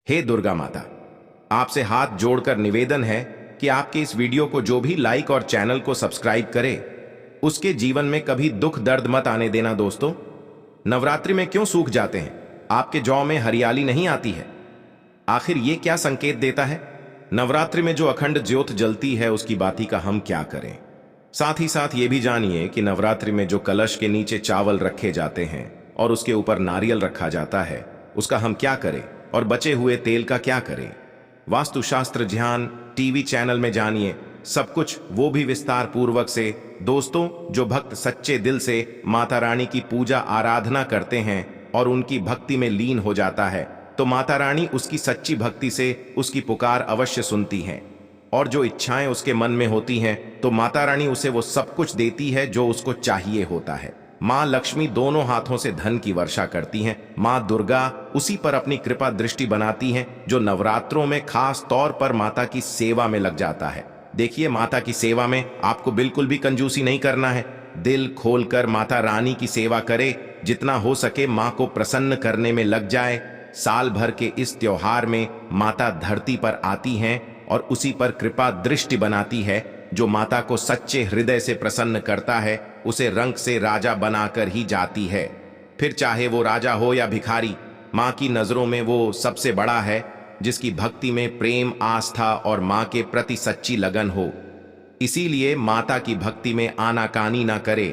हे दुर्गा माता, आपसे हाथ जोड़कर निवेदन है कि आपके इस वीडियो को जो भी लाइक और चैनल को सब्सक्राइब करे, उसके जीवन में कभी दुख दर्द मत आने देना। दोस्तों, नवरात्रि में क्यों सूख जाते हैं? आपके जौ में हरियाली नहीं आती है? आखिर ये क्या संकेत देता है? नवरात्रि में जो अखंड ज्योत जलती है, उसकी बाती का हम क्या करें? साथ ही साथ ये भी जानिए कि नवरात्रि में जो कलश के नीचे चावल रखे जाते हैं और उसके ऊपर नारियल रखा जाता है, उसका हम क्या करें और बचे हुए तेल का क्या करें? वास्तुशास्त्र ध्यान टीवी चैनल में जानिए सब कुछ, वो भी विस्तार पूर्वक से। दोस्तों, जो भक्त सच्चे दिल से माता रानी की पूजा आराधना करते हैं और उनकी भक्ति में लीन हो जाता है, तो माता रानी उसकी सच्ची भक्ति से उसकी पुकार अवश्य सुनती हैं, और जो इच्छाएं उसके मन में होती हैं तो माता रानी उसे वो सब कुछ देती है जो उसको चाहिए होता है। माँ लक्ष्मी दोनों हाथों से धन की वर्षा करती हैं। माँ दुर्गा उसी पर अपनी कृपा दृष्टि बनाती हैं जो नवरात्रों में खास तौर पर माता की सेवा में लग जाता है। देखिए, माता की सेवा में आपको बिल्कुल भी कंजूसी नहीं करना है। दिल खोलकर माता रानी की सेवा करे, जितना हो सके माँ को प्रसन्न करने में लग जाए। साल भर के इस त्योहार में माता धरती पर आती हैं और उसी पर कृपा दृष्टि बनाती है। जो माता को सच्चे हृदय से प्रसन्न करता है, उसे रंग से राजा बनाकर ही जाती है। फिर चाहे वो राजा हो या भिखारी, माँ की नजरों में वो सबसे बड़ा है जिसकी भक्ति में प्रेम, आस्था और माँ के प्रति सच्ची लगन हो। इसीलिए माता की भक्ति में आनाकानी ना करे।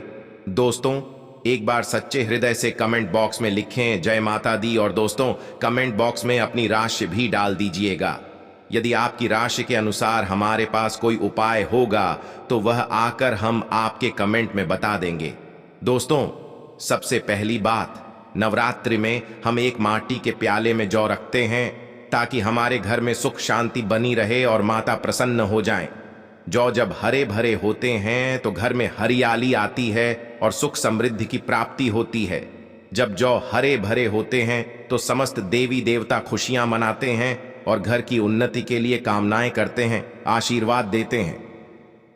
दोस्तों, एक बार सच्चे हृदय से कमेंट बॉक्स में लिखें जय माता दी, और दोस्तों कमेंट बॉक्स में अपनी राशि भी डाल दीजिएगा। यदि आपकी राशि के अनुसार हमारे पास कोई उपाय होगा तो वह आकर हम आपके कमेंट में बता देंगे। दोस्तों, सबसे पहली बात, नवरात्रि में हम एक माटी के प्याले में जौ रखते हैं ताकि हमारे घर में सुख शांति बनी रहे और माता प्रसन्न हो जाएं। जौ जब हरे भरे होते हैं तो घर में हरियाली आती है और सुख समृद्धि की प्राप्ति होती है। जब जौ हरे भरे होते हैं तो समस्त देवी देवता खुशियां मनाते हैं और घर की उन्नति के लिए कामनाएं करते हैं, आशीर्वाद देते हैं।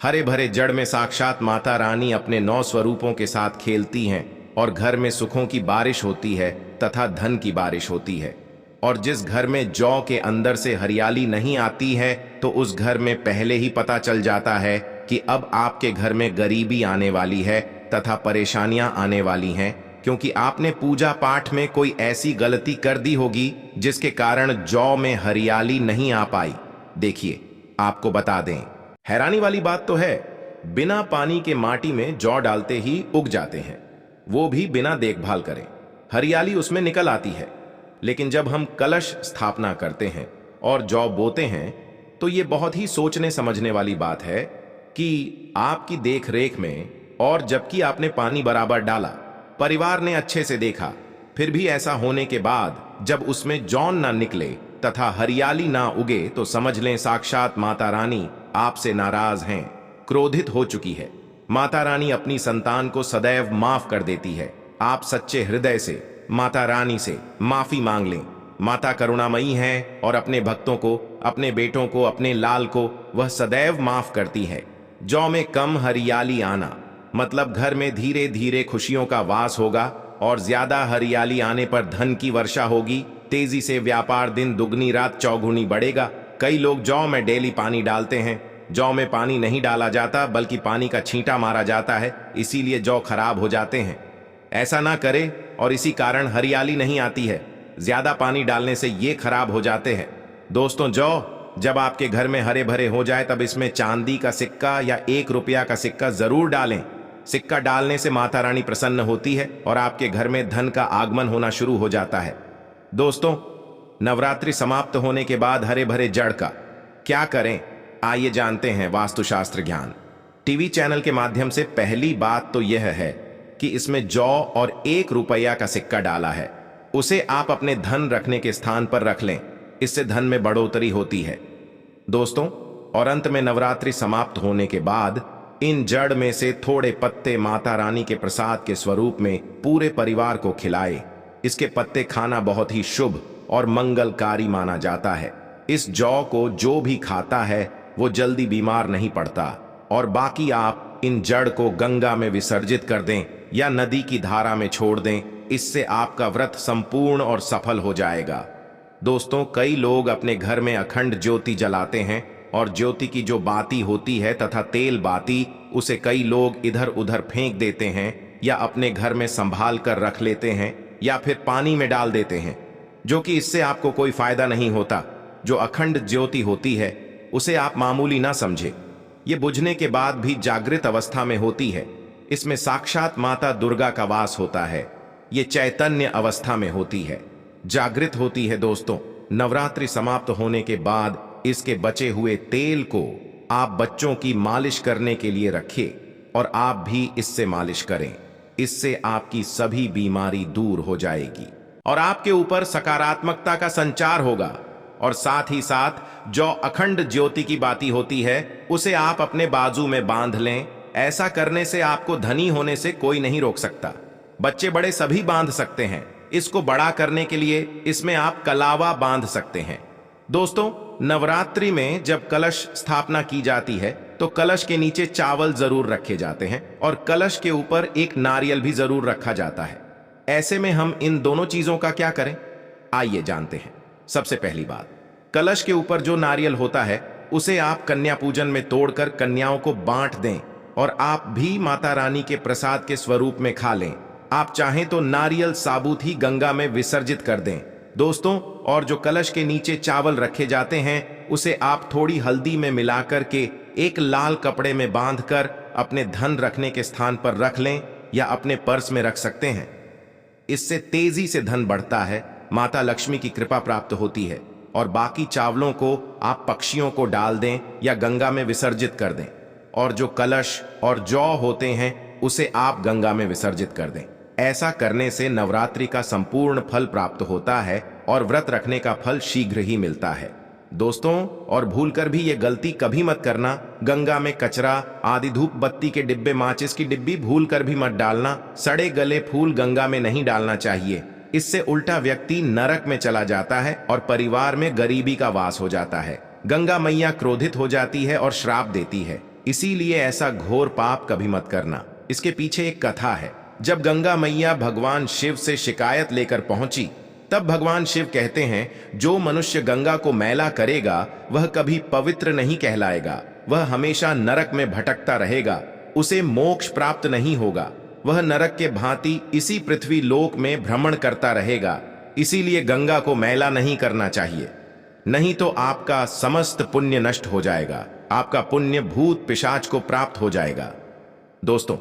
हरे भरे जड़ में साक्षात माता रानी अपने 9 स्वरूपों के साथ खेलती हैं और घर में सुखों की बारिश होती है तथा धन की बारिश होती है। और जिस घर में जौ के अंदर से हरियाली नहीं आती है तो उस घर में पहले ही पता चल जाता है कि अब आपके घर में गरीबी आने वाली है तथा परेशानियां आने वाली हैं, क्योंकि आपने पूजा पाठ में कोई ऐसी गलती कर दी होगी जिसके कारण जौ में हरियाली नहीं आ पाई। देखिए, आपको बता दें, हैरानी वाली बात तो है, बिना पानी के माटी में जौ डालते ही उग जाते हैं, वो भी बिना देखभाल करें। हरियाली उसमें निकल आती है। लेकिन जब हम कलश स्थापना करते हैं और जौ बोते हैं तो ये बहुत ही सोचने समझने वाली बात है कि आपकी देख रेख में, और जबकि आपने पानी बराबर डाला, परिवार ने अच्छे से देखा, फिर भी ऐसा होने के बाद जब उसमें जौन ना निकले तथा हरियाली ना उगे तो समझ लें साक्षात माता रानी आपसे नाराज हैं, क्रोधित हो चुकी है। माता रानी अपनी संतान को सदैव माफ कर देती है। आप सच्चे हृदय से माता रानी से माफी मांग लें। माता करुणामयी है और अपने भक्तों को, अपने बेटों को, अपने लाल को वह सदैव माफ करती है। जौ में कम हरियाली आना मतलब घर में धीरे धीरे खुशियों का वास होगा, और ज्यादा हरियाली आने पर धन की वर्षा होगी। तेजी से व्यापार दिन दुगनी रात चौगुनी बढ़ेगा। कई लोग जौ में डेली पानी डालते हैं। जौ में पानी नहीं डाला जाता बल्कि पानी का छींटा मारा जाता है, इसीलिए जौ खराब हो जाते हैं। ऐसा ना करें और इसी कारण हरियाली नहीं आती है। ज्यादा पानी डालने से ये खराब हो जाते हैं। दोस्तों, जौ जब आपके घर में हरे भरे हो जाए तब इसमें चांदी का सिक्का या 1 रुपया का सिक्का जरूर डालें। सिक्का डालने से माता रानी प्रसन्न होती है और आपके घर में धन का आगमन होना शुरू हो जाता है। दोस्तों, नवरात्रि समाप्त होने के बाद हरे भरे जड़ का क्या करें, आइए जानते हैं वास्तुशास्त्र ज्ञान टीवी चैनल के माध्यम से। पहली बात तो यह है कि इसमें जौ और 1 रुपया का सिक्का डाला है, उसे आप अपने धन रखने के स्थान पर रख लें। इससे धन में बढ़ोतरी होती है। दोस्तों, और अंत में नवरात्रि समाप्त होने के बाद इन जड़ में से थोड़े पत्ते माता रानी के प्रसाद के स्वरूप में पूरे परिवार को खिलाए। इसके पत्ते खाना बहुत ही शुभ और मंगलकारी माना जाता है। इस जौ को जो भी खाता है वो जल्दी बीमार नहीं पड़ता। और बाकी आप इन जड़ को गंगा में विसर्जित कर दें या नदी की धारा में छोड़ दें, इससे आपका व्रत संपूर्ण और सफल हो जाएगा। दोस्तों, कई लोग अपने घर में अखंड ज्योति जलाते हैं और ज्योति की जो बाती होती है तथा तेल बाती, उसे कई लोग इधर उधर फेंक देते हैं या अपने घर में संभाल कर रख लेते हैं या फिर पानी में डाल देते हैं, जो कि इससे आपको कोई फायदा नहीं होता। जो अखंड ज्योति होती है उसे आप मामूली ना समझे। ये बुझने के बाद भी जागृत अवस्था में होती है। इसमें साक्षात माता दुर्गा का वास होता है। ये चैतन्य अवस्था में होती है, जागृत होती है। दोस्तों, नवरात्रि समाप्त होने के बाद इसके बचे हुए तेल को आप बच्चों की मालिश करने के लिए रखिए और आप भी इससे मालिश करें। इससे आपकी सभी बीमारी दूर हो जाएगी और आपके ऊपर सकारात्मकता का संचार होगा। और साथ ही साथ जो अखंड ज्योति की बाती होती है उसे आप अपने बाजू में बांध लें। ऐसा करने से आपको धनी होने से कोई नहीं रोक सकता। बच्चे बड़े सभी बांध सकते हैं। इसको बड़ा करने के लिए इसमें आप कलावा बांध सकते हैं। दोस्तों, नवरात्रि में जब कलश स्थापना की जाती है तो कलश के नीचे चावल जरूर रखे जाते हैं और कलश के ऊपर एक नारियल भी जरूर रखा जाता है। ऐसे में हम इन दोनों चीजों का क्या करें, आइए जानते हैं। सबसे पहली बात, कलश के ऊपर जो नारियल होता है उसे आप कन्या पूजन में तोड़कर कन्याओं को बांट दें और आप भी माता रानी के प्रसाद के स्वरूप में खा लें। आप चाहें तो नारियल साबुत ही गंगा में विसर्जित कर दें। दोस्तों, और जो कलश के नीचे चावल रखे जाते हैं उसे आप थोड़ी हल्दी में मिलाकर के एक लाल कपड़े में बांधकर अपने धन रखने के स्थान पर रख लें या अपने पर्स में रख सकते हैं। इससे तेजी से धन बढ़ता है, माता लक्ष्मी की कृपा प्राप्त होती है। और बाकी चावलों को आप पक्षियों को डाल दें या गंगा में विसर्जित कर दें। और जो कलश और जौ होते हैं उसे आप गंगा में विसर्जित कर दें। ऐसा करने से नवरात्रि का संपूर्ण फल प्राप्त होता है और व्रत रखने का फल शीघ्र ही मिलता है। दोस्तों, और भूलकर भी ये गलती कभी मत करना, गंगा में कचरा आदि धूप बत्ती के डिब्बे, माचिस की डिब्बी भूलकर भी मत डालना। सड़े गले फूल गंगा में नहीं डालना चाहिए। इससे उल्टा व्यक्ति नरक में चला जाता है और परिवार में गरीबी का वास हो जाता है। गंगा मैया क्रोधित हो जाती है और श्राप देती है। इसीलिए ऐसा घोर पाप कभी मत करना। इसके पीछे एक कथा है। जब गंगा मैया भगवान शिव से शिकायत लेकर पहुंची तब भगवान शिव कहते हैं, जो मनुष्य गंगा को मैला करेगा वह कभी पवित्र नहीं कहलाएगा, वह हमेशा नरक में भटकता रहेगा, उसे मोक्ष प्राप्त नहीं होगा, वह नरक के भांति इसी पृथ्वी लोक में भ्रमण करता रहेगा। इसीलिए गंगा को मैला नहीं करना चाहिए, नहीं तो आपका समस्त पुण्य नष्ट हो जाएगा, आपका पुण्य भूत पिशाच को प्राप्त हो जाएगा। दोस्तों,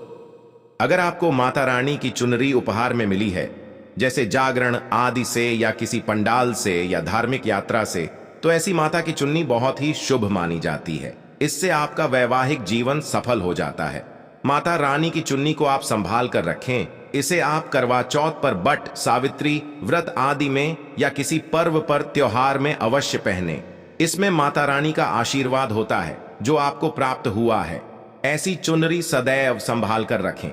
अगर आपको माता रानी की चुनरी उपहार में मिली है, जैसे जागरण आदि से या किसी पंडाल से या धार्मिक यात्रा से, तो ऐसी माता की चुन्नी बहुत ही शुभ मानी जाती है। इससे आपका वैवाहिक जीवन सफल हो जाता है। माता रानी की चुन्नी को आप संभाल कर रखें। इसे आप करवा चौथ पर, बट, सावित्री व्रत आदि में या किसी पर्व पर, त्योहार में अवश्य पहने। इसमें माता रानी का आशीर्वाद होता है जो आपको प्राप्त हुआ है। ऐसी चुनरी सदैव संभाल कर रखें,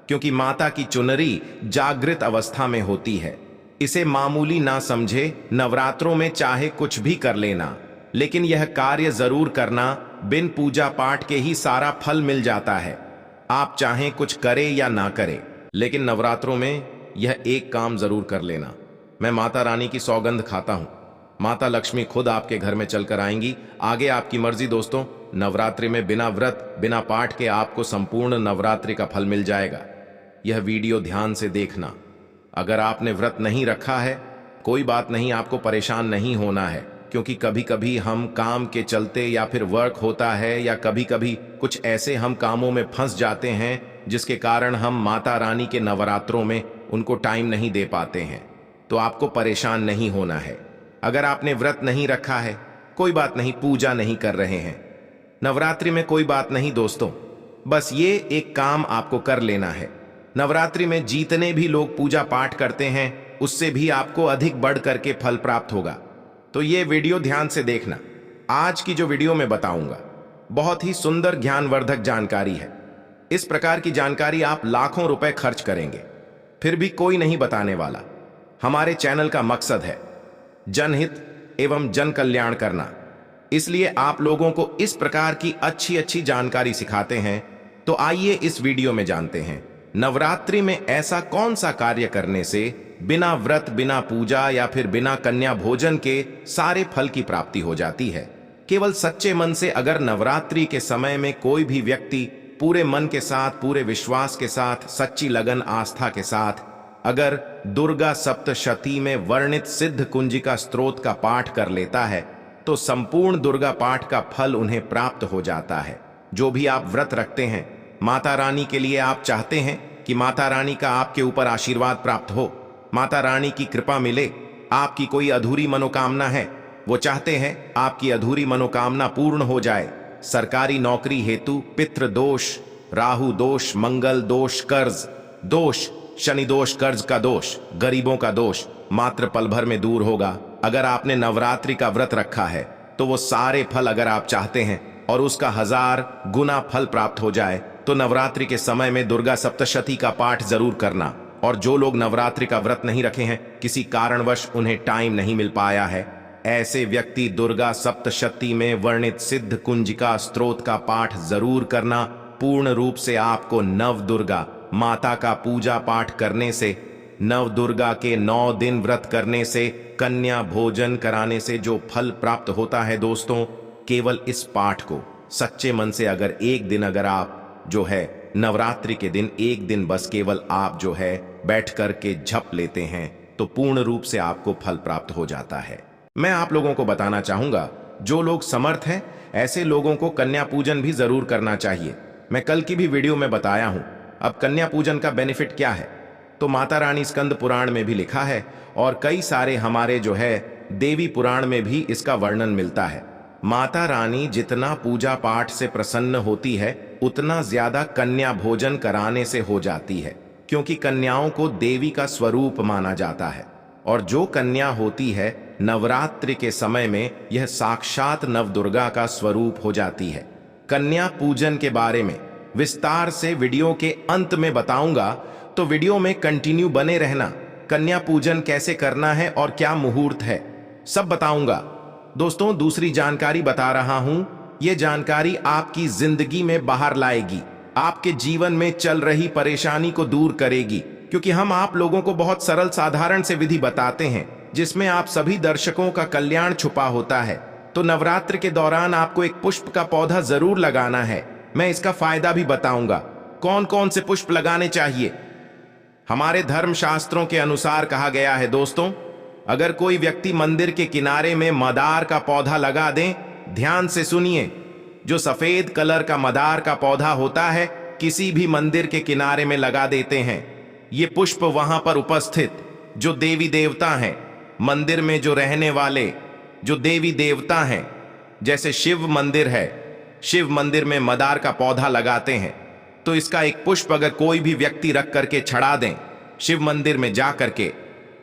क्योंकि माता की चुनरी जागृत अवस्था में होती है। इसे मामूली ना समझे। नवरात्रों में चाहे कुछ भी कर लेना, लेकिन यह कार्य जरूर करना। बिन पूजा पाठ के ही सारा फल मिल जाता है। आप चाहें कुछ करें या ना करें, लेकिन नवरात्रों में यह एक काम जरूर कर लेना। मैं माता रानी की सौगंध खाता हूं, माता लक्ष्मी खुद आपके घर में चलकर आएंगी। आगे आपकी मर्जी। दोस्तों, नवरात्रि में बिना व्रत बिना पाठ के आपको संपूर्ण नवरात्रि का फल मिल जाएगा। यह वीडियो ध्यान से देखना। अगर आपने व्रत नहीं रखा है, कोई बात नहीं, आपको परेशान नहीं होना है, क्योंकि कभी कभी हम काम के चलते या फिर वर्क होता है या कभी कभी कुछ ऐसे हम कामों में फंस जाते हैं जिसके कारण हम माता रानी के नवरात्रों में उनको टाइम नहीं दे पाते हैं। तो आपको परेशान नहीं होना है। अगर आपने व्रत नहीं रखा है, कोई बात नहीं, पूजा नहीं कर रहे हैं नवरात्रि में, कोई बात नहीं दोस्तों, बस ये एक काम आपको कर लेना है। नवरात्रि में जितने भी लोग पूजा पाठ करते हैं उससे भी आपको अधिक बढ़ करके फल प्राप्त होगा। तो ये वीडियो ध्यान से देखना। आज की जो वीडियो मैं बताऊंगा बहुत ही सुंदर ज्ञानवर्धक जानकारी है। इस प्रकार की जानकारी आप लाखों रुपए खर्च करेंगे फिर भी कोई नहीं बताने वाला। हमारे चैनल का मकसद है जनहित एवं जन कल्याण करना, इसलिए आप लोगों को इस प्रकार की अच्छी अच्छी जानकारी सिखाते हैं। तो आइए इस वीडियो में जानते हैं नवरात्रि में ऐसा कौन सा कार्य करने से बिना व्रत, बिना पूजा या फिर बिना कन्या भोजन के सारे फल की प्राप्ति हो जाती है। केवल सच्चे मन से अगर नवरात्रि के समय में कोई भी व्यक्ति पूरे मन के साथ, पूरे विश्वास के साथ, सच्ची लगन आस्था के साथ अगर दुर्गा सप्तशती में वर्णित सिद्ध कुंजिका स्तोत्र का पाठ कर लेता है तो संपूर्ण दुर्गा पाठ का फल उन्हें प्राप्त हो जाता है। जो भी आप व्रत रखते हैं, माता रानी के लिए आप चाहते हैं कि माता रानी का आपके ऊपर आशीर्वाद प्राप्त हो, माता रानी की कृपा मिले, आपकी कोई अधूरी मनोकामना है, वो चाहते हैं आपकी अधूरी मनोकामना पूर्ण हो जाए। सरकारी नौकरी हेतु पितृ दोष, राहु दोष, मंगल दोष, कर्ज दोष, शनि दोष, कर्ज का दोष, गरीबों का दोष मात्र पल भर में दूर होगा। अगर आपने नवरात्रि का व्रत रखा है तो वो सारे फल अगर आप चाहते हैं और उसका 1000 गुना फल प्राप्त हो जाए तो नवरात्रि के समय में दुर्गा सप्तशती का पाठ जरूर करना। और जो लोग नवरात्रि का व्रत नहीं रखे हैं, किसी कारणवश उन्हें टाइम नहीं मिल पाया है, ऐसे व्यक्ति दुर्गा सप्तशती में वर्णित सिद्ध कुंजिका स्तोत्र का पाठ जरूर करना। पूर्ण रूप से आपको नव दुर्गा माता का पूजा पाठ करने से, नव दुर्गा के 9 दिन व्रत करने से, कन्या भोजन कराने से जो फल प्राप्त होता है दोस्तों, केवल इस पाठ को सच्चे मन से अगर एक दिन अगर आप जो है नवरात्रि के दिन एक दिन बस केवल आप जो है बैठ कर के झप लेते हैं तो पूर्ण रूप से आपको फल प्राप्त हो जाता है। मैं आप लोगों को बताना चाहूंगा, जो लोग समर्थ हैं ऐसे लोगों को कन्या पूजन भी जरूर करना चाहिए। मैं कल की भी वीडियो में बताया हूं। अब कन्या पूजन का बेनिफिट क्या है तो माता रानी स्कंद पुराण में भी लिखा है और कई सारे हमारे जो है देवी पुराण में भी इसका वर्णन मिलता है। माता रानी जितना पूजा पाठ से प्रसन्न होती है उतना ज्यादा कन्या भोजन कराने से हो जाती है, क्योंकि कन्याओं को देवी का स्वरूप माना जाता है और जो कन्या होती है नवरात्रि के समय में यह साक्षात नवदुर्गा का स्वरूप हो जाती है। कन्या पूजन के बारे में विस्तार से वीडियो के अंत में बताऊंगा, तो वीडियो में कंटिन्यू बने रहना। कन्या पूजन कैसे करना है और क्या मुहूर्त है सब बताऊंगा। दोस्तों, दूसरी जानकारी बता रहा हूं, यह जानकारी आपकी जिंदगी में बाहर लाएगी, आपके जीवन में चल रही परेशानी को दूर करेगी, क्योंकि हम आप लोगों को बहुत सरल साधारण से विधि बताते हैं जिसमें आप सभी दर्शकों का कल्याण छुपा होता है। तो नवरात्र के दौरान आपको एक पुष्प का पौधा जरूर लगाना है। मैं इसका फायदा भी बताऊंगा, कौन कौन से पुष्प लगाने चाहिए। हमारे धर्म शास्त्रों के अनुसार कहा गया है दोस्तों, अगर कोई व्यक्ति मंदिर के किनारे में मदार का पौधा लगा दें, ध्यान से सुनिए, जो सफेद कलर का मदार का पौधा होता है किसी भी मंदिर के किनारे में लगा देते हैं, ये पुष्प वहां पर उपस्थित जो देवी देवता हैं, मंदिर में जो रहने वाले जो देवी देवता हैं, जैसे शिव मंदिर है, शिव मंदिर में मदार का पौधा लगाते हैं, तो इसका एक पुष्प अगर कोई भी व्यक्ति रख करके चढ़ा दें शिव मंदिर में जा करके,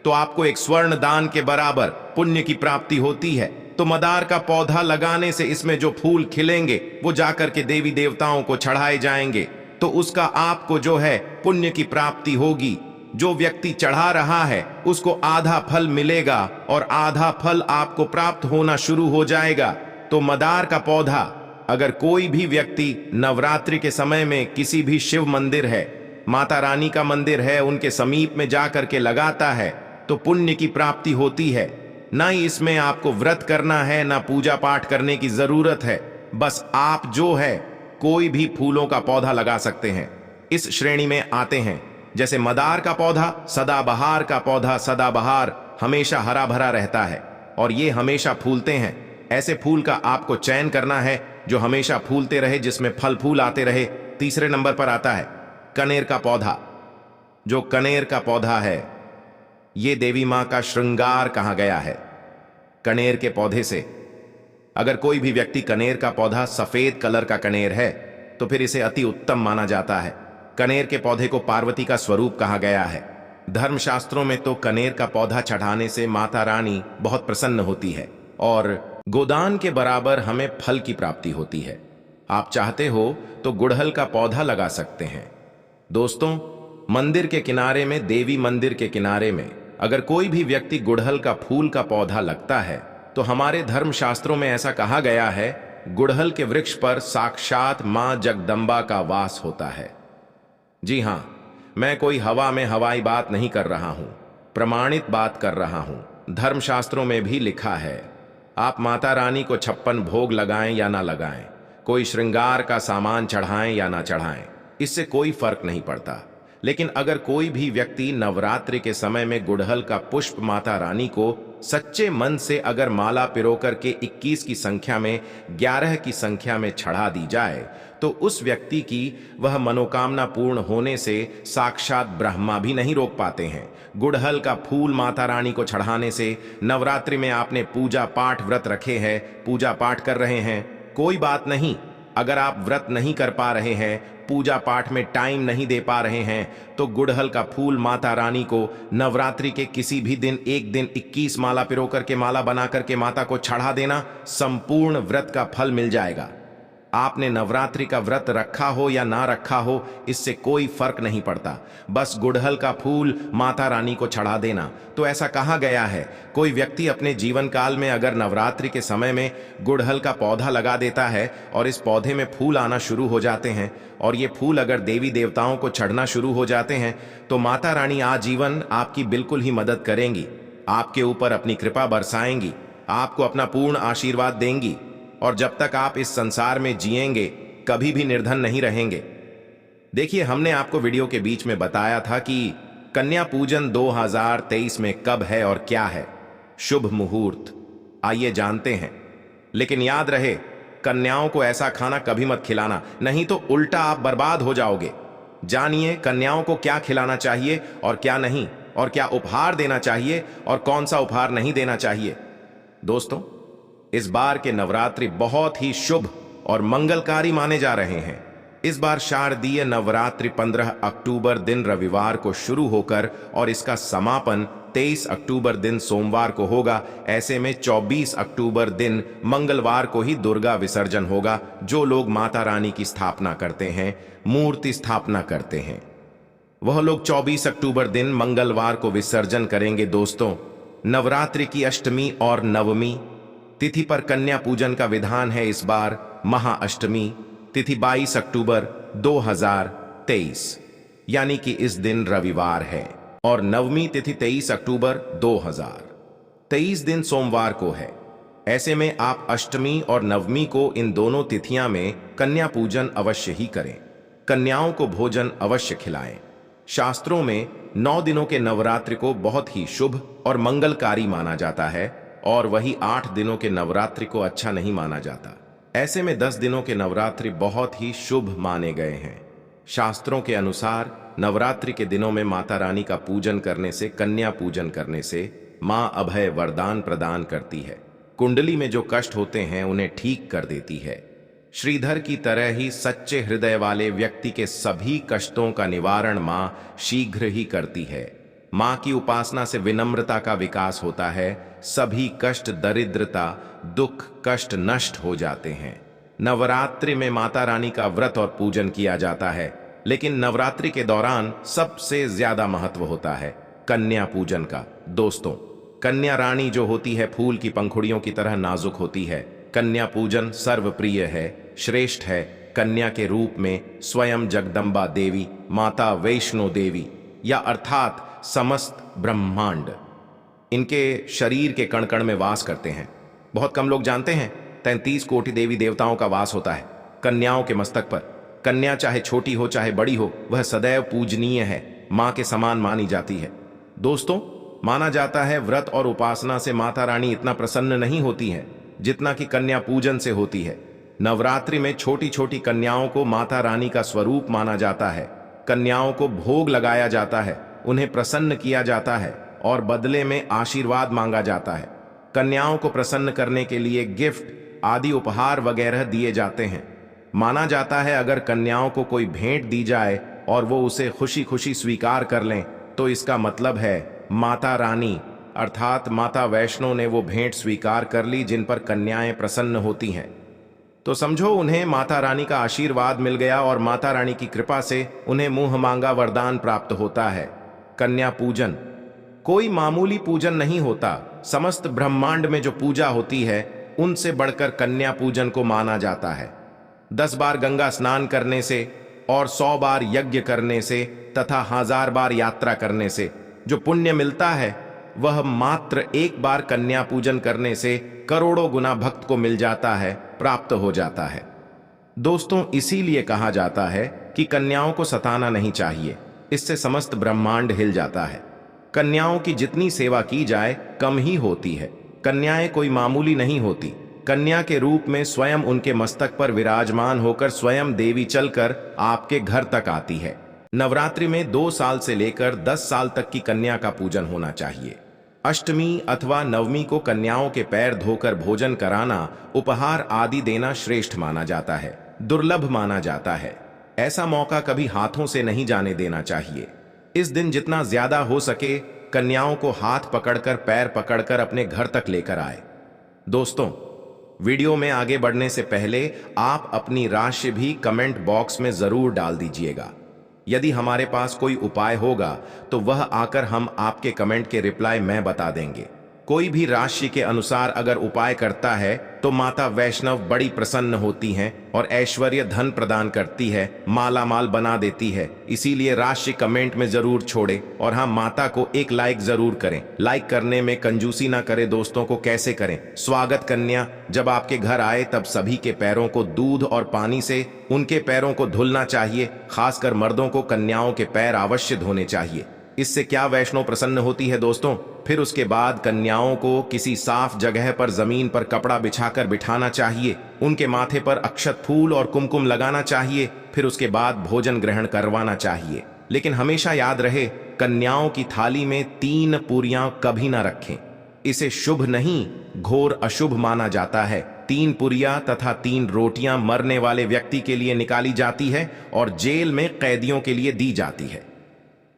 तो आपको एक स्वर्ण दान के बराबर पुण्य की प्राप्ति होती है। तो मदार का पौधा लगाने से इसमें जो फूल खिलेंगे वो जाकर के देवी देवताओं को चढ़ाए जाएंगे, तो उसका आपको जो है पुण्य की प्राप्ति होगी। जो व्यक्ति चढ़ा रहा है उसको आधा फल मिलेगा और आधा फल आपको प्राप्त होना शुरू हो जाएगा। तो मदार का पौधा अगर कोई भी व्यक्ति नवरात्रि के समय में किसी भी शिव मंदिर है, माता रानी का मंदिर है, उनके समीप में जाकर के लगाता है तो पुण्य की प्राप्ति होती है। ना ही इसमें आपको व्रत करना है, ना पूजा पाठ करने की जरूरत है, बस आप जो है कोई भी फूलों का पौधा लगा सकते हैं। इस श्रेणी में आते हैं जैसे मदार का पौधा, सदाबहार का पौधा। सदाबहार हमेशा हरा भरा रहता है और ये हमेशा फूलते हैं। ऐसे फूल का आपको चयन करना है जो हमेशा फूलते रहे, जिसमें फल फूल आते रहे। तीसरे नंबर पर आता है कनेर का पौधा। जो कनेर का पौधा है ये देवी मां का श्रृंगार कहा गया है। कनेर के पौधे से अगर कोई भी व्यक्ति, कनेर का पौधा सफेद कलर का कनेर है तो फिर इसे अति उत्तम माना जाता है। कनेर के पौधे को पार्वती का स्वरूप कहा गया है। धर्मशास्त्रों में तो कनेर का पौधा चढ़ाने से माता रानी बहुत प्रसन्न होती है और गोदान के बराबर हमें फल की प्राप्ति होती है। आप चाहते हो तो गुड़हल का पौधा लगा सकते हैं। दोस्तों, मंदिर के किनारे में, देवी मंदिर के किनारे में अगर कोई भी व्यक्ति गुड़हल का फूल का पौधा लगता है तो हमारे धर्मशास्त्रों में ऐसा कहा गया है, गुड़हल के वृक्ष पर साक्षात मां जगदंबा का वास होता है। जी हां, मैं कोई हवा में हवाई बात नहीं कर रहा हूं। प्रमाणित बात कर रहा हूं। धर्मशास्त्रों में भी लिखा है, आप माता रानी को 56 भोग लगाएं या ना लगाएं, कोई श्रृंगार का सामान चढ़ाएं या ना चढ़ाएं, इससे कोई फर्क नहीं पड़ता। लेकिन अगर कोई भी व्यक्ति नवरात्रि के समय में गुड़हल का पुष्प माता रानी को सच्चे मन से अगर माला पिरोकर के 21 की संख्या में 11 की संख्या में चढ़ा दी जाए, तो उस व्यक्ति की वह मनोकामना पूर्ण होने से साक्षात ब्रह्मा भी नहीं रोक पाते हैं। गुड़हल का फूल माता रानी को चढ़ाने से, नवरात्रि में आपने पूजा पाठ व्रत रखे हैं, पूजा पाठ कर रहे हैं, कोई बात नहीं। अगर आप व्रत नहीं कर पा रहे हैं, पूजा पाठ में टाइम नहीं दे पा रहे हैं, तो गुड़हल का फूल माता रानी को नवरात्रि के किसी भी दिन एक दिन 21 माला पिरो करके माला बना करके माता को चढ़ा देना, संपूर्ण व्रत का फल मिल जाएगा। आपने नवरात्रि का व्रत रखा हो या ना रखा हो, इससे कोई फर्क नहीं पड़ता। बस गुड़हल का फूल माता रानी को चढ़ा देना। तो ऐसा कहा गया है, कोई व्यक्ति अपने जीवन काल में अगर नवरात्रि के समय में गुड़हल का पौधा लगा देता है और इस पौधे में फूल आना शुरू हो जाते हैं, और ये फूल अगर देवी देवताओं को चढ़ना शुरू हो जाते हैं, तो माता रानी आजीवन आपकी बिल्कुल ही मदद करेंगी, आपके ऊपर अपनी कृपा बरसाएंगी, आपको अपना पूर्ण आशीर्वाद देंगी, और जब तक आप इस संसार में जिएंगे कभी भी निर्धन नहीं रहेंगे। देखिए, हमने आपको वीडियो के बीच में बताया था कि कन्या पूजन 2023 में कब है और क्या है शुभ मुहूर्त, आइए जानते हैं। लेकिन याद रहे, कन्याओं को ऐसा खाना कभी मत खिलाना, नहीं तो उल्टा आप बर्बाद हो जाओगे। जानिए कन्याओं को क्या खिलाना चाहिए और क्या नहीं, और क्या उपहार देना चाहिए और कौन सा उपहार नहीं देना चाहिए। दोस्तों, इस बार के नवरात्रि बहुत ही शुभ और मंगलकारी माने जा रहे हैं। इस बार शारदीय नवरात्रि 15 अक्टूबर दिन रविवार को शुरू होकर और इसका समापन 23 अक्टूबर दिन सोमवार को होगा। ऐसे में 24 अक्टूबर दिन मंगलवार को ही दुर्गा विसर्जन होगा। जो लोग माता रानी की स्थापना करते हैं, मूर्ति स्थापना करते हैं, वह लोग 24 अक्टूबर दिन मंगलवार को विसर्जन करेंगे। दोस्तों, नवरात्रि की अष्टमी और नवमी तिथि पर कन्या पूजन का विधान है। इस बार महाअष्टमी तिथि 22 अक्टूबर 2023 यानी कि इस दिन रविवार है, और नवमी तिथि 23 अक्टूबर 2023 दिन सोमवार को है। ऐसे में आप अष्टमी और नवमी को इन दोनों तिथियां में कन्या पूजन अवश्य ही करें। कन्याओं को भोजन अवश्य खिलाएं। शास्त्रों में 9 दिनों के नवरात्रि को बहुत ही शुभ और मंगलकारी माना जाता है, और वही 8 दिनों के नवरात्रि को अच्छा नहीं माना जाता। ऐसे में 10 दिनों के नवरात्रि बहुत ही शुभ माने गए हैं। शास्त्रों के अनुसार नवरात्रि के दिनों में माता रानी का पूजन करने से, कन्या पूजन करने से मां अभय वरदान प्रदान करती है। कुंडली में जो कष्ट होते हैं उन्हें ठीक कर देती है। श्रीधर की तरह ही सच्चे हृदय वाले व्यक्ति के सभी कष्टों का निवारण मां शीघ्र ही करती है। मां की उपासना से विनम्रता का विकास होता है। सभी कष्ट, दरिद्रता, दुख, कष्ट नष्ट हो जाते हैं। नवरात्रि में माता रानी का व्रत और पूजन किया जाता है, लेकिन नवरात्रि के दौरान सबसे ज्यादा महत्व होता है कन्या पूजन का। दोस्तों, कन्या रानी जो होती है फूल की पंखुड़ियों की तरह नाजुक होती है। कन्या पूजन सर्वप्रिय है, श्रेष्ठ है। कन्या के रूप में स्वयं जगदम्बा देवी, माता वैष्णो देवी या अर्थात समस्त ब्रह्मांड इनके शरीर के कण कण में वास करते हैं। बहुत कम लोग जानते हैं 33 कोटि देवी देवताओं का वास होता है कन्याओं के मस्तक पर। कन्या चाहे छोटी हो चाहे बड़ी हो, वह सदैव पूजनीय है, मां के समान मानी जाती है। दोस्तों, माना जाता है व्रत और उपासना से माता रानी इतना प्रसन्न नहीं होती है जितना कि कन्या पूजन से होती है। नवरात्रि में छोटी छोटी कन्याओं को माता रानी का स्वरूप माना जाता है। कन्याओं को भोग लगाया जाता है, उन्हें प्रसन्न किया जाता है और बदले में आशीर्वाद मांगा जाता है। कन्याओं को प्रसन्न करने के लिए गिफ्ट आदि उपहार वगैरह दिए जाते हैं। माना जाता है अगर कन्याओं को कोई भेंट दी जाए और वो उसे खुशी खुशी स्वीकार कर लें, तो इसका मतलब है माता रानी अर्थात माता वैष्णो ने वो भेंट स्वीकार कर ली जिन पर कन्याएं प्रसन्न होती हैं। तो समझो उन्हें माता रानी का आशीर्वाद मिल गया और माता रानी की कृपा से उन्हें मुंह मांगा वरदान प्राप्त होता है। कन्या पूजन कोई मामूली पूजन नहीं होता। समस्त ब्रह्मांड में जो पूजा होती है उनसे बढ़कर कन्या पूजन को माना जाता है। 10 बार गंगा स्नान करने से और 100 बार यज्ञ करने से तथा 1000 बार यात्रा करने से जो पुण्य मिलता है वह मात्र एक बार कन्या पूजन करने से करोड़ों गुना भक्त को मिल जाता है, प्राप्त हो जाता है। दोस्तों, इसीलिए कहा जाता है कि कन्याओं को सताना नहीं चाहिए, इससे समस्त ब्रह्मांड हिल जाता है। कन्याओं की जितनी सेवा की जाए कम ही होती है। कन्याएं कोई मामूली नहीं होती। कन्या के रूप में स्वयं उनके मस्तक पर विराजमान होकर स्वयं देवी चलकर आपके घर तक आती है। नवरात्रि में 2 साल से लेकर 10 साल तक की कन्या का पूजन होना चाहिए। अष्टमी अथवा नवमी को कन्याओं के पैर धोकर भोजन कराना, उपहार आदि देना श्रेष्ठ माना जाता है, दुर्लभ माना जाता है। ऐसा मौका कभी हाथों से नहीं जाने देना चाहिए। इस दिन जितना ज्यादा हो सके कन्याओं को हाथ पकड़कर, पैर पकड़कर अपने घर तक लेकर आए। दोस्तों, वीडियो में आगे बढ़ने से पहले आप अपनी राशि भी कमेंट बॉक्स में जरूर डाल दीजिएगा। यदि हमारे पास कोई उपाय होगा तो वह आकर हम आपके कमेंट के रिप्लाई में बता देंगे। कोई भी राशि के अनुसार अगर उपाय करता है तो माता वैष्णव बड़ी प्रसन्न होती हैं और ऐश्वर्य धन प्रदान करती है, माला माल बना देती है। इसीलिए राशि कमेंट में जरूर छोड़े और हाँ, माता को एक लाइक जरूर करें। लाइक करने में कंजूसी ना करें। दोस्तों को कैसे करें? स्वागत कन्या जब आपके घर आए तब सभी के पैरों को दूध और पानी से उनके पैरों को धुलना चाहिए। खासकर मर्दों को कन्याओं के पैर अवश्य धोने चाहिए। इससे क्या वैष्णो प्रसन्न होती है दोस्तों। फिर उसके बाद कन्याओं को किसी साफ जगह पर जमीन पर कपड़ा बिछाकर बिठाना चाहिए। उनके माथे पर अक्षत फूल और कुमकुम लगाना चाहिए। फिर उसके बाद भोजन ग्रहण करवाना चाहिए। लेकिन हमेशा याद रहे, कन्याओं की थाली में 3 पूरियां कभी ना रखें। इसे शुभ नहीं, घोर अशुभ माना जाता है। 3 पूरियां तथा 3 रोटियां मरने वाले व्यक्ति के लिए निकाली जाती है और जेल में कैदियों के लिए दी जाती है।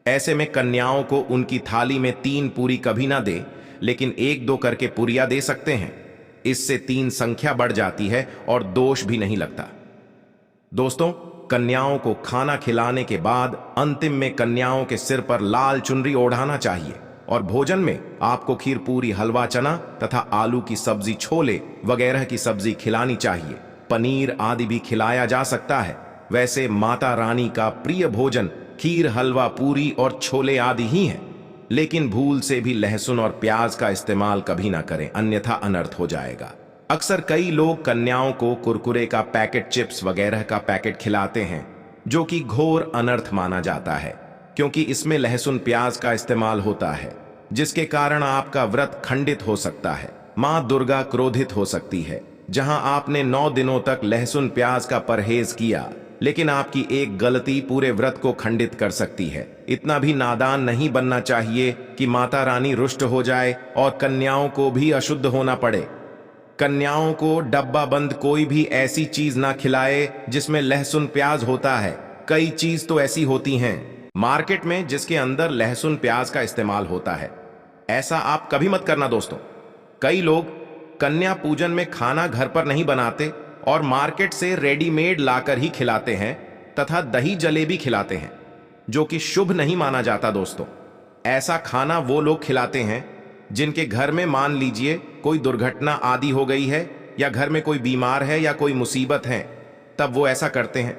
ऐसे में कन्याओं को उनकी थाली में 3 पूरी कभी ना दे, लेकिन 1-2 करके पूरियां दे सकते हैं। इससे 3 संख्या बढ़ जाती है और दोष भी नहीं लगता। दोस्तों, कन्याओं को खाना खिलाने के बाद अंतिम में कन्याओं के सिर पर लाल चुनरी ओढ़ाना चाहिए और भोजन में आपको खीर पूरी, हलवा चना तथा आलू की सब्जी, छोले वगैरह की सब्जी खिलानी चाहिए। पनीर आदि भी खिलाया जा सकता है। वैसे माता रानी का प्रिय भोजन खीर, हलवा, पूरी और छोले आदि ही हैं। लेकिन भूल से भी लहसुन और प्याज का इस्तेमाल कभी ना करें, अन्यथा अनर्थ हो जाएगा। अक्सर कई लोग कन्याओं को कुरकुरे का पैकेट, चिप्स वगैरह का पैकेट खिलाते हैं, जो कि घोर अनर्थ माना जाता है, क्योंकि इसमें लहसुन प्याज का इस्तेमाल होता है, जिसके कारण आपका व्रत खंडित हो सकता है। मां दुर्गा क्रोधित हो सकती है। जहां आपने 9 दिनों तक लहसुन प्याज का परहेज किया, लेकिन आपकी एक गलती पूरे व्रत को खंडित कर सकती है। इतना भी नादान नहीं बनना चाहिए कि माता रानी रुष्ट हो जाए और कन्याओं को भी अशुद्ध होना पड़े। कन्याओं को डब्बा बंद कोई भी ऐसी चीज ना खिलाए जिसमें लहसुन प्याज होता है। कई चीज तो ऐसी होती हैं मार्केट में जिसके अंदर लहसुन प्याज का इस्तेमाल होता है। ऐसा आप कभी मत करना दोस्तों। कई लोग कन्या पूजन में खाना घर पर नहीं बनाते और मार्केट से रेडीमेड लाकर ही खिलाते हैं तथा दही जलेबी खिलाते हैं, जो कि शुभ नहीं माना जाता दोस्तों। ऐसा खाना वो लोग खिलाते हैं जिनके घर में मान लीजिए कोई दुर्घटना आदि हो गई है या घर में कोई बीमार है या कोई मुसीबत है, तब वो ऐसा करते हैं।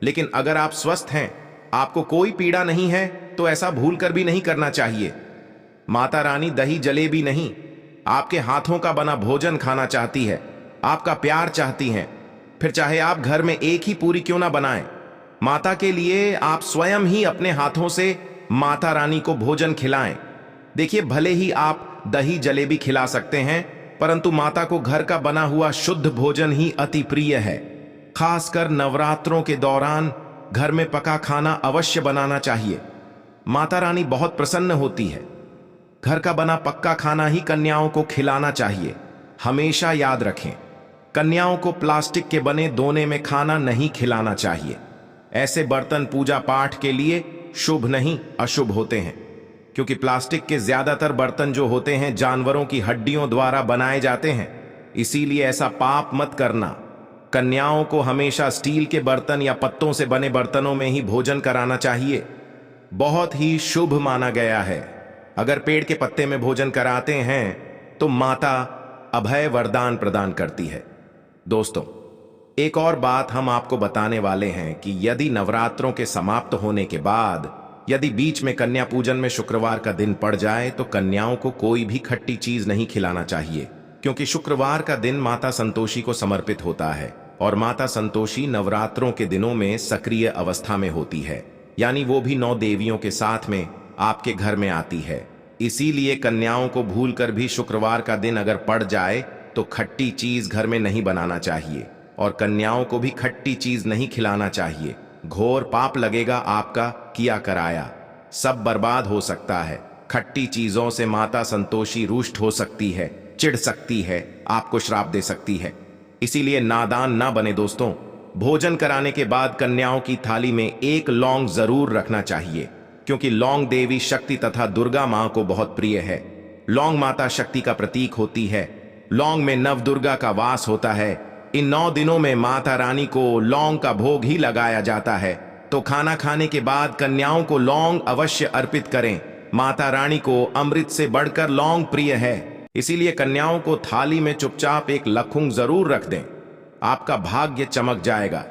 लेकिन अगर आप स्वस्थ हैं, आपको कोई पीड़ा नहीं है, तो ऐसा भूल कर भी नहीं करना चाहिए। माता रानी दही जलेबी नहीं, आपके हाथों का बना भोजन खाना चाहती है, आपका प्यार चाहती हैं। फिर चाहे आप घर में एक ही पूरी क्यों ना बनाएं, माता के लिए आप स्वयं ही अपने हाथों से माता रानी को भोजन खिलाएं। देखिए, भले ही आप दही जलेबी खिला सकते हैं, परंतु माता को घर का बना हुआ शुद्ध भोजन ही अति प्रिय है। खासकर नवरात्रों के दौरान घर में पका खाना अवश्य बनाना चाहिए। माता रानी बहुत प्रसन्न होती है। घर का बना पक्का खाना ही कन्याओं को खिलाना चाहिए। हमेशा याद रखें, कन्याओं को प्लास्टिक के बने दोने में खाना नहीं खिलाना चाहिए। ऐसे बर्तन पूजा पाठ के लिए शुभ नहीं, अशुभ होते हैं, क्योंकि प्लास्टिक के ज्यादातर बर्तन जो होते हैं जानवरों की हड्डियों द्वारा बनाए जाते हैं। इसीलिए ऐसा पाप मत करना। कन्याओं को हमेशा स्टील के बर्तन या पत्तों से बने बर्तनों में ही भोजन कराना चाहिए। बहुत ही शुभ माना गया है। अगर पेड़ के पत्ते में भोजन कराते हैं तो माता अभय वरदान प्रदान करती है। दोस्तों, एक और बात हम आपको बताने वाले हैं कि यदि नवरात्रों के समाप्त होने के बाद यदि बीच में कन्या पूजन में शुक्रवार का दिन पड़ जाए तो कन्याओं को कोई भी खट्टी चीज नहीं खिलाना चाहिए, क्योंकि शुक्रवार का दिन माता संतोषी को समर्पित होता है और माता संतोषी नवरात्रों के दिनों में सक्रिय अवस्था में होती है, यानी वो भी 9 देवियों के साथ में आपके घर में आती है। इसीलिए कन्याओं को भूलकर भी शुक्रवार का दिन अगर पड़ जाए तो खट्टी चीज घर में नहीं बनाना चाहिए और कन्याओं को भी खट्टी चीज नहीं खिलाना चाहिए। घोर पाप लगेगा आपका किया कराया, सब बर्बाद हो सकता है। खट्टी चीजों से माता संतोषी रुष्ट हो सकती है, चिढ़ सकती है, आपको श्राप दे सकती है। इसीलिए नादान ना बने दोस्तों। भोजन कराने के बाद कन्याओं की थाली में एक लौंग जरूर रखना चाहिए, क्योंकि लौंग देवी शक्ति तथा दुर्गा मां को बहुत प्रिय है। लौंग माता शक्ति का प्रतीक होती है। लौंग में नव दुर्गा का वास होता है। इन 9 दिनों में माता रानी को लौंग का भोग ही लगाया जाता है, तो खाना खाने के बाद कन्याओं को लौंग अवश्य अर्पित करें। माता रानी को अमृत से बढ़कर लौंग प्रिय है, इसीलिए कन्याओं को थाली में चुपचाप एक लखुंग जरूर रख दें। आपका भाग्य चमक जाएगा।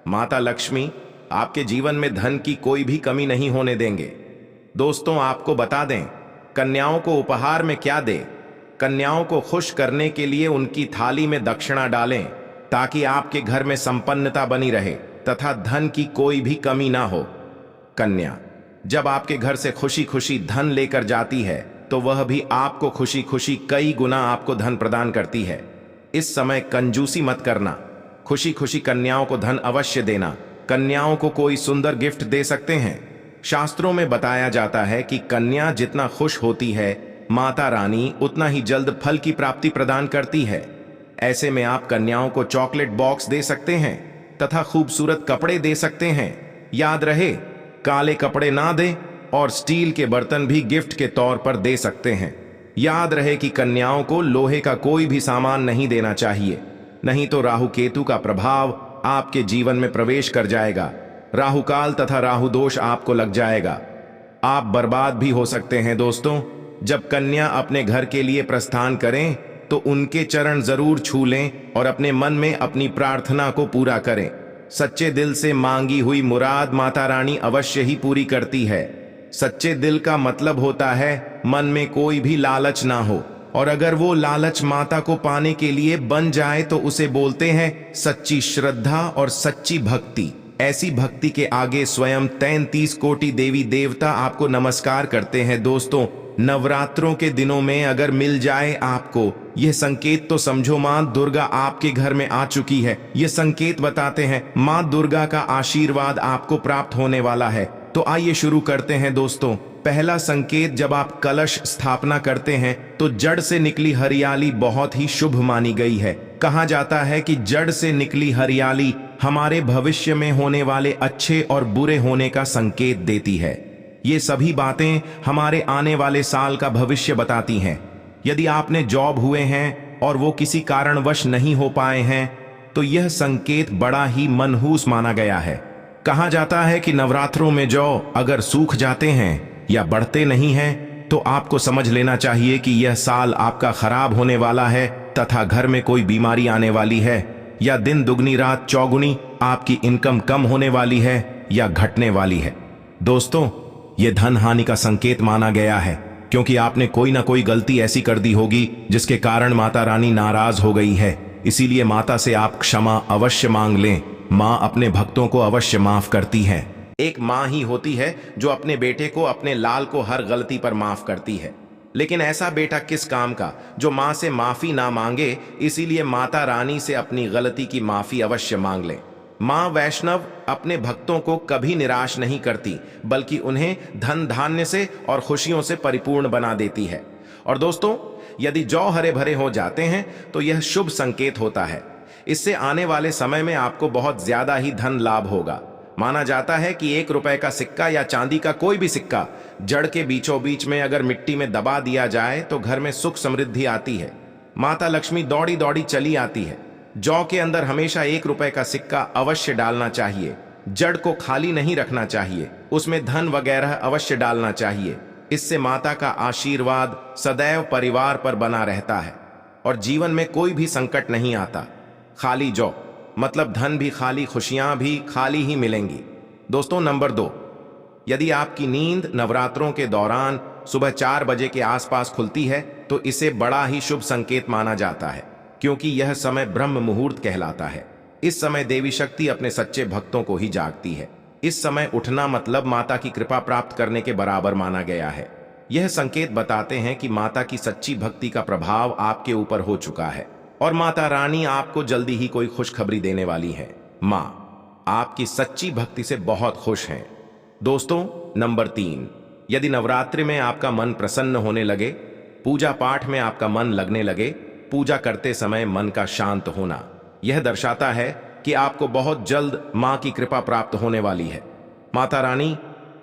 माता लक्ष्मी आपके जीवन में धन की कोई भी कमी नहीं होने देंगे। दोस्तों, आपको बता दें, कन्याओं को उपहार में क्या दें। कन्याओं को खुश करने के लिए उनकी थाली में दक्षिणा डालें, ताकि आपके घर में संपन्नता बनी रहे तथा धन की कोई भी कमी ना हो। कन्या जब आपके घर से खुशी खुशी धन लेकर जाती है तो वह भी आपको खुशी खुशी कई गुना आपको धन प्रदान करती है। इस समय कंजूसी मत करना, खुशी खुशी कन्याओं को धन अवश्य देना। कन्याओं को कोई सुंदर गिफ्ट दे सकते हैं। शास्त्रों में बताया जाता है कि कन्या जितना खुश होती है, माता रानी उतना ही जल्द फल की प्राप्ति प्रदान करती है। ऐसे में आप कन्याओं को चॉकलेट बॉक्स दे सकते हैं तथा खूबसूरत कपड़े दे सकते हैं। याद रहे, काले कपड़े ना दें और स्टील के बर्तन भी गिफ्ट के तौर पर दे सकते हैं। याद रहे कि कन्याओं को लोहे का कोई भी सामान नहीं देना चाहिए, नहीं तो राहु केतु का प्रभाव आपके जीवन में प्रवेश कर जाएगा। राहु काल तथा राहु दोष आपको लग जाएगा, आप बर्बाद भी हो सकते हैं। दोस्तों, जब कन्या अपने घर के लिए प्रस्थान करें तो उनके चरण जरूर छू लें और अपने मन में अपनी प्रार्थना को पूरा करें। सच्चे दिल से मांगी हुई मुराद माता रानी अवश्य ही पूरी करती है। सच्चे दिल का मतलब होता है मन में कोई भी लालच ना हो, और अगर वो लालच माता को पाने के लिए बन जाए तो उसे बोलते हैं सच्ची श्रद्धा और सच्ची भक्ति। ऐसी भक्ति के आगे स्वयं 33 कोटि देवी देवता आपको नमस्कार करते हैं। दोस्तों, नवरात्रों के दिनों में अगर मिल जाए आपको यह संकेत, तो समझो मां दुर्गा आपके घर में आ चुकी है। ये संकेत बताते हैं मां दुर्गा का आशीर्वाद आपको प्राप्त होने वाला है। तो आइए शुरू करते हैं दोस्तों। पहला संकेत, जब आप कलश स्थापना करते हैं तो जड़ से निकली हरियाली बहुत ही शुभ मानी गई है। कहा जाता है कि जड़ से निकली हरियाली हमारे भविष्य में होने वाले अच्छे और बुरे होने का संकेत देती है। ये सभी बातें हमारे आने वाले साल का भविष्य बताती हैं। यदि आपने जॉब हुए हैं और वो किसी कारणवश नहीं हो पाए हैं तो यह संकेत बड़ा ही मनहूस माना गया है। कहा जाता है कि नवरात्रों में जौ अगर सूख जाते हैं या बढ़ते नहीं हैं तो आपको समझ लेना चाहिए कि यह साल आपका खराब होने वाला है तथा घर में कोई बीमारी आने वाली है, या दिन दुगनी रात चौगुनी आपकी इनकम कम होने वाली है या घटने वाली है। दोस्तों, यह धन हानि का संकेत माना गया है, क्योंकि आपने कोई ना कोई गलती ऐसी कर दी होगी जिसके कारण माता रानी नाराज हो गई है। इसीलिए माता से आप क्षमा अवश्य मांग लें। मां अपने भक्तों को अवश्य माफ करती है। एक मां ही होती है जो अपने बेटे को, अपने लाल को हर गलती पर माफ करती है। लेकिन ऐसा बेटा किस काम का जो मां से माफी ना मांगे। इसीलिए माता रानी से अपनी गलती की माफी अवश्य मांग लें। मां वैष्णव अपने भक्तों को कभी निराश नहीं करती, बल्कि उन्हें धन धान्य से और खुशियों से परिपूर्ण बना देती है। और दोस्तों, यदि जौ हरे भरे हो जाते हैं तो यह शुभ संकेत होता है। इससे आने वाले समय में आपको बहुत ज्यादा ही धन लाभ होगा। माना जाता है कि 1 रुपए का सिक्का या चांदी का कोई भी सिक्का जड़ के बीचों बीच में अगर मिट्टी में दबा दिया जाए तो घर में सुख समृद्धि आती है। माता लक्ष्मी दौड़ी दौड़ी चली आती है। जौ के अंदर हमेशा 1 रुपए का सिक्का अवश्य डालना चाहिए। जड़ को खाली नहीं रखना चाहिए, उसमें धन वगैरह अवश्य डालना चाहिए। इससे माता का आशीर्वाद सदैव परिवार पर बना रहता है और जीवन में कोई भी संकट नहीं आता। खाली जौ मतलब धन भी खाली, खुशियां भी खाली ही मिलेंगी। दोस्तों, नंबर 2, यदि आपकी नींद नवरात्रों के दौरान सुबह 4 बजे के आसपास खुलती है तो इसे बड़ा ही शुभ संकेत माना जाता है, क्योंकि यह समय ब्रह्म मुहूर्त कहलाता है। इस समय देवी शक्ति अपने सच्चे भक्तों को ही जागती है। इस समय उठना मतलब माता की कृपा प्राप्त करने के बराबर माना गया है। यह संकेत बताते हैं कि माता की सच्ची भक्ति का प्रभाव आपके ऊपर हो चुका है और माता रानी आपको जल्दी ही कोई खुशखबरी देने वाली है। माँ आपकी सच्ची भक्ति से बहुत खुश हैं। दोस्तों, नंबर 3, यदि नवरात्रि में आपका मन प्रसन्न होने लगे, पूजा पाठ में आपका मन लगने लगे, पूजा करते समय मन का शांत होना, यह दर्शाता है कि आपको बहुत जल्द मां की कृपा प्राप्त होने वाली है। माता रानी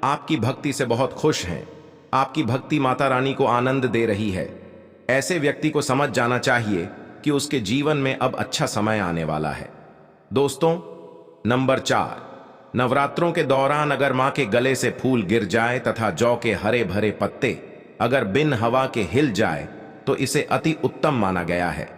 आपकी भक्ति से बहुत खुश हैं। आपकी भक्ति माता रानी को आनंद दे रही है। ऐसे व्यक्ति को समझ जाना चाहिए कि उसके जीवन में अब अच्छा समय आने वाला है। दोस्तों, नंबर 4, नवरात्रों के दौरान अगर मां के गले से फूल गिर जाए तथा जौ के हरे भरे पत्ते अगर बिन हवा के हिल जाए तो इसे अति उत्तम माना गया है।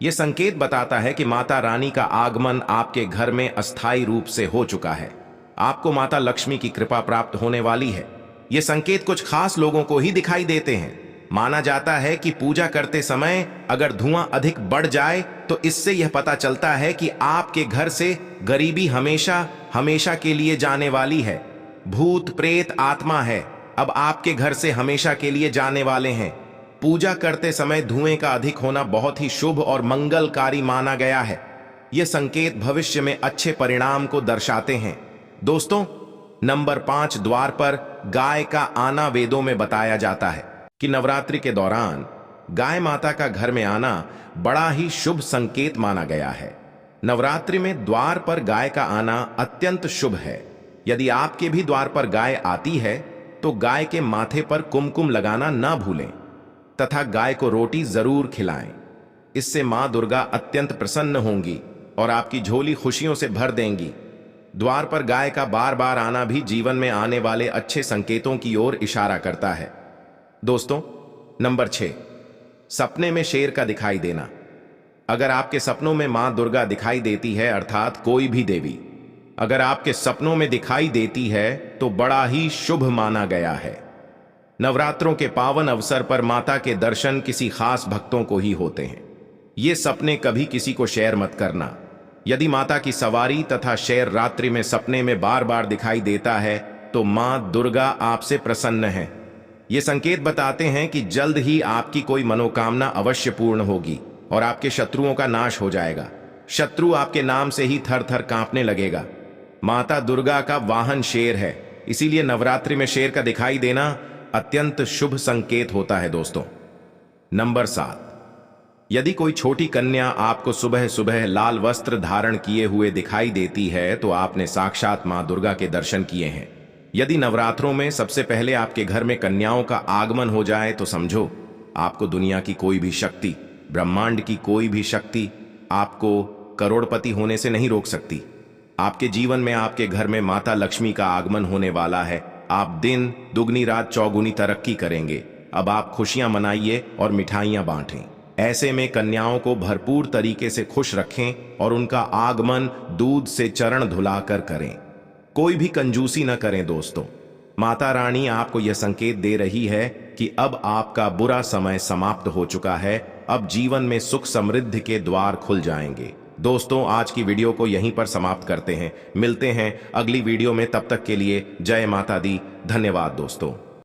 यह संकेत बताता है कि माता रानी का आगमन आपके घर में अस्थायी रूप से हो चुका है। आपको माता लक्ष्मी की कृपा प्राप्त होने वाली है। ये संकेत कुछ खास लोगों को ही दिखाई देते हैं। माना जाता है कि पूजा करते समय अगर धुआं अधिक बढ़ जाए तो इससे यह पता चलता है कि आपके घर से गरीबी हमेशा हमेशा के लिए जाने वाली है। भूत प्रेत आत्मा है अब आपके घर से हमेशा के लिए जाने वाले हैं। पूजा करते समय धुएं का अधिक होना बहुत ही शुभ और मंगलकारी माना गया है। यह संकेत भविष्य में अच्छे परिणाम को दर्शाते हैं। दोस्तों, नंबर 5, द्वार पर गाय का आना वेदों में बताया जाता है कि नवरात्रि के दौरान गाय माता का घर में आना बड़ा ही शुभ संकेत माना गया है। नवरात्रि में द्वार पर गाय का आना अत्यंत शुभ है। यदि आपके भी द्वार पर गाय आती है तो गाय के माथे पर कुमकुम लगाना ना भूलें तथा गाय को रोटी जरूर खिलाएं। इससे मां दुर्गा अत्यंत प्रसन्न होंगी और आपकी झोली खुशियों से भर देंगी। द्वार पर गाय का बार बार आना भी जीवन में आने वाले अच्छे संकेतों की ओर इशारा करता है। दोस्तों, नंबर 6, सपने में शेर का दिखाई देना। अगर आपके सपनों में मां दुर्गा दिखाई देती है, अर्थात कोई भी देवी अगर आपके सपनों में दिखाई देती है तो बड़ा ही शुभ माना गया है। नवरात्रों के पावन अवसर पर माता के दर्शन किसी खास भक्तों को ही होते हैं। ये सपने कभी किसी को शेयर मत करना। यदि माता की सवारी तथा शेर रात्रि में सपने में बार बार दिखाई देता है तो मां दुर्गा आपसे प्रसन्न है। ये संकेत बताते हैं कि जल्द ही आपकी कोई मनोकामना अवश्य पूर्ण होगी और आपके शत्रुओं का नाश हो जाएगा। शत्रु आपके नाम से ही थर थर कांपने लगेगा। माता दुर्गा का वाहन शेर है, इसीलिए नवरात्रि में शेर का दिखाई देना अत्यंत शुभ संकेत होता है। दोस्तों, नंबर 7, यदि कोई छोटी कन्या आपको सुबह सुबह लाल वस्त्र धारण किए हुए दिखाई देती है तो आपने साक्षात मां दुर्गा के दर्शन किए हैं। यदि नवरात्रों में सबसे पहले आपके घर में कन्याओं का आगमन हो जाए तो समझो आपको दुनिया की कोई भी शक्ति, ब्रह्मांड की कोई भी शक्ति आपको करोड़पति होने से नहीं रोक सकती। आपके जीवन में आपके घर में माता लक्ष्मी का आगमन होने वाला है। आप दिन दुगनी रात चौगुनी तरक्की करेंगे। अब आप खुशियां मनाइए और मिठाइयां बांटें। ऐसे में कन्याओं को भरपूर तरीके से खुश रखें और उनका आगमन दूध से चरण धुलाकर करें। कोई भी कंजूसी न करें। दोस्तों, माता रानी आपको यह संकेत दे रही है कि अब आपका बुरा समय समाप्त हो चुका है। अब जीवन में सुख समृद्धि के द्वार खुल जाएंगे। दोस्तों, आज की वीडियो को यहीं पर समाप्त करते हैं। मिलते हैं अगली वीडियो में, तब तक के लिए जय माता दी। धन्यवाद दोस्तों।